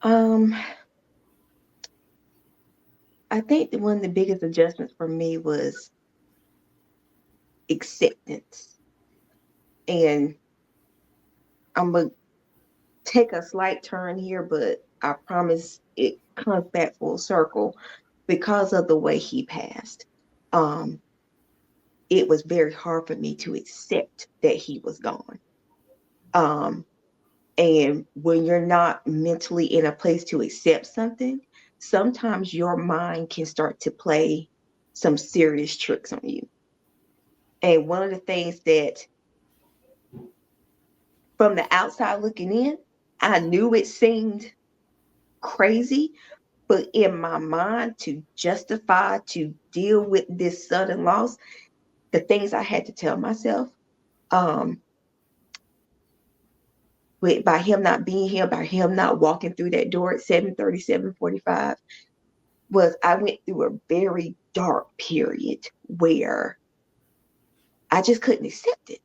Um, I think that one of the biggest adjustments for me was acceptance. And I'm gonna take a slight turn here, but I promise it comes back full circle because of the way he passed. Um, it was very hard for me to accept that he was gone. Um, and when you're not mentally in a place to accept something, sometimes your mind can start to play some serious tricks on you. And one of the things that from the outside looking in, I knew it seemed crazy, but in my mind, to justify, to deal with this sudden loss, the things I had to tell myself, um, by him not being here, by him not walking through that door at 7:30, 7:45, was I went through a very dark period where I just couldn't accept it.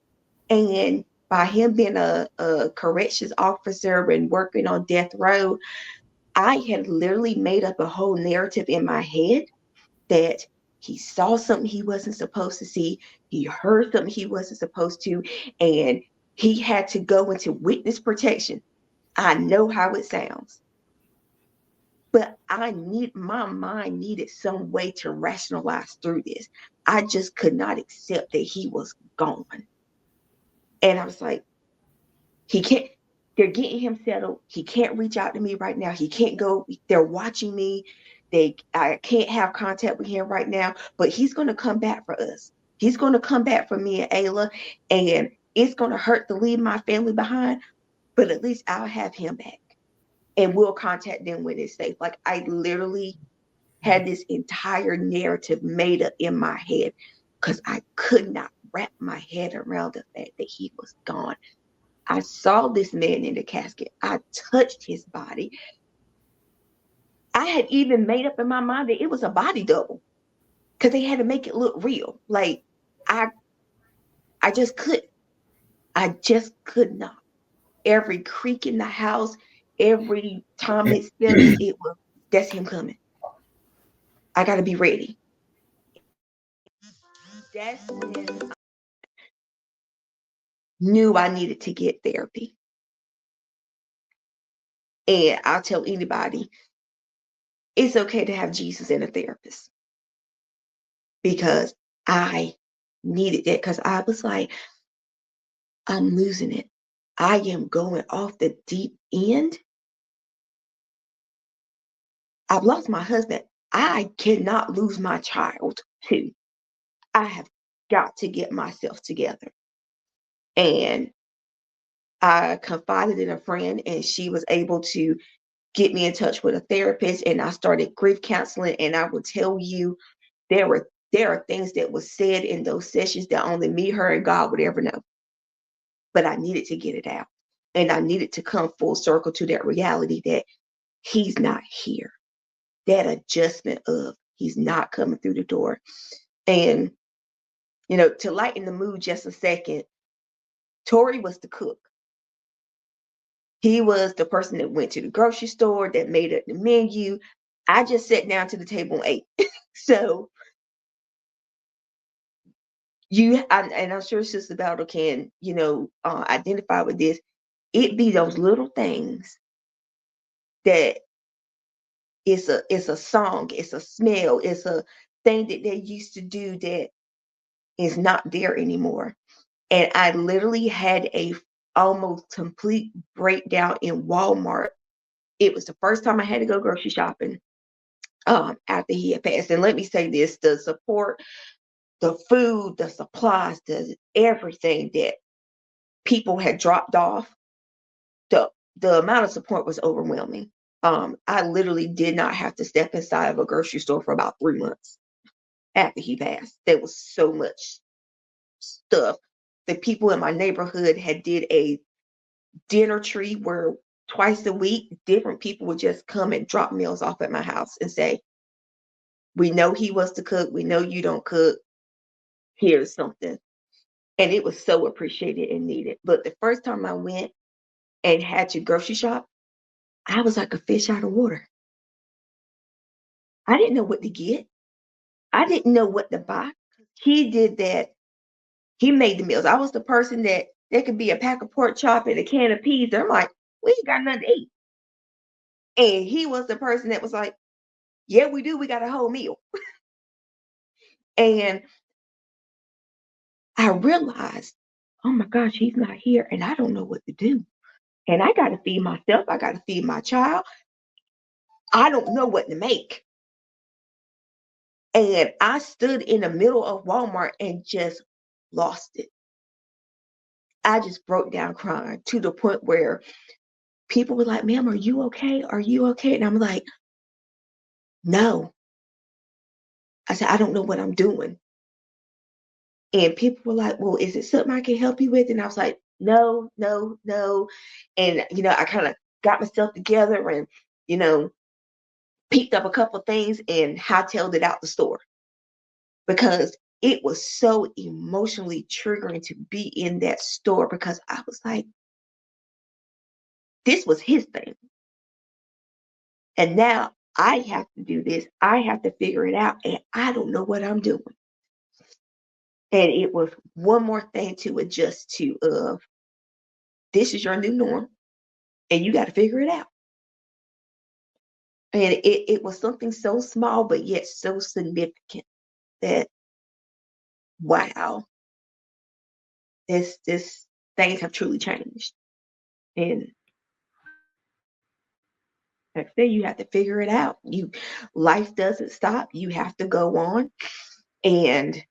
And by him being a corrections officer and working on death row, I had literally made up a whole narrative in my head that he saw something he wasn't supposed to see, he heard something he wasn't supposed to, and he had to go into witness protection. I know how it sounds, but my mind needed some way to rationalize through this. I just could not accept that he was gone. And I was like, he can't, they're getting him settled. He can't reach out to me right now. He can't go, they're watching me. I can't have contact with him right now, but he's going to come back for us. He's going to come back for me and Ayla, and it's going to hurt to leave my family behind, but at least I'll have him back and we'll contact them when it's safe. Like I literally had this entire narrative made up in my head because I could not wrap my head around the fact that he was gone. I saw this man in the casket. I touched his body. I had even made up in my mind that it was a body double because they had to make it look real. Like I, I just could, I just could not. Every creak in the house, every time it settled, it was that's him coming. I got to be ready. That's when I knew I needed to get therapy. And I'll tell anybody, it's okay to have Jesus and a therapist because I needed that because I was like, I'm losing it. I am going off the deep end. I've lost my husband. I cannot lose my child too. I have got to get myself together. And I confided in a friend, and she was able to get me in touch with a therapist. And I started grief counseling. And I will tell you, there are things that was said in those sessions that only me, her, and God would ever know. But I needed to get it out. And I needed to come full circle to that reality that he's not here. That adjustment of he's not coming through the door. And, to lighten the mood just a second, Tori was the cook. He was the person that went to the grocery store, that made up the menu. I just sat down to the table and ate. So and I'm sure Sister Battle can, identify with this. It be those little things that it's a song, it's a smell, it's a thing that they used to do that is not there anymore. And I literally had a almost complete breakdown in Walmart. It was the first time I had to go grocery shopping after he had passed. And let me say this, the support, the food, the supplies, the everything that people had dropped off, the the amount of support was overwhelming. I literally did not have to step inside of a grocery store for about 3 months after he passed. There was so much stuff. The people in my neighborhood had did a dinner tree where twice a week different people would just come and drop meals off at my house and say, we know he was the cook, we know you don't cook, here's something. And it was so appreciated and needed. But the first time I went and had to grocery shop, I was like a fish out of water. I didn't know what to get. I didn't know what to buy. He did that. He made the meals. I was the person that there could be a pack of pork chop and a can of peas. And I'm like, we ain't got nothing to eat. And he was the person that was like, yeah, we do. We got a whole meal. And I realized, oh my gosh, he's not here. And I don't know what to do. And I got to feed myself. I got to feed my child. I don't know what to make. And I stood in the middle of Walmart and just lost it. I just broke down crying to the point where people were like, ma'am, are you okay? Are you okay? And I'm like, no. I said, I don't know what I'm doing. And people were like, well, is it something I can help you with? And I was like, no, no, no. And, I kind of got myself together and, picked up a couple of things and hightailed it out the store because it was so emotionally triggering to be in that store because I was like, this was his thing. And now I have to do this. I have to figure it out. And I don't know what I'm doing. And it was one more thing to adjust to of this is your new norm and you got to figure it out. And it was something so small, but yet so significant that, wow, this things have truly changed. And like I said, you have to figure it out. Life doesn't stop. You have to go on. And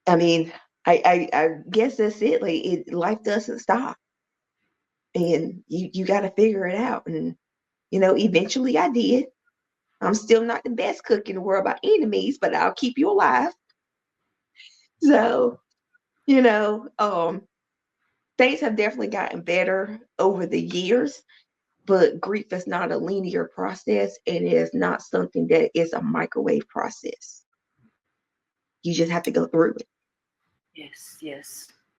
I mean, I guess that's it. Like life doesn't stop. And you got to figure it out. And, eventually I did. I'm still not the best cook in the world by any means, but I'll keep you alive. So, things have definitely gotten better over the years, but grief is not a linear process and it is not something that is a microwave process. You just have to go through it. Yes, yes.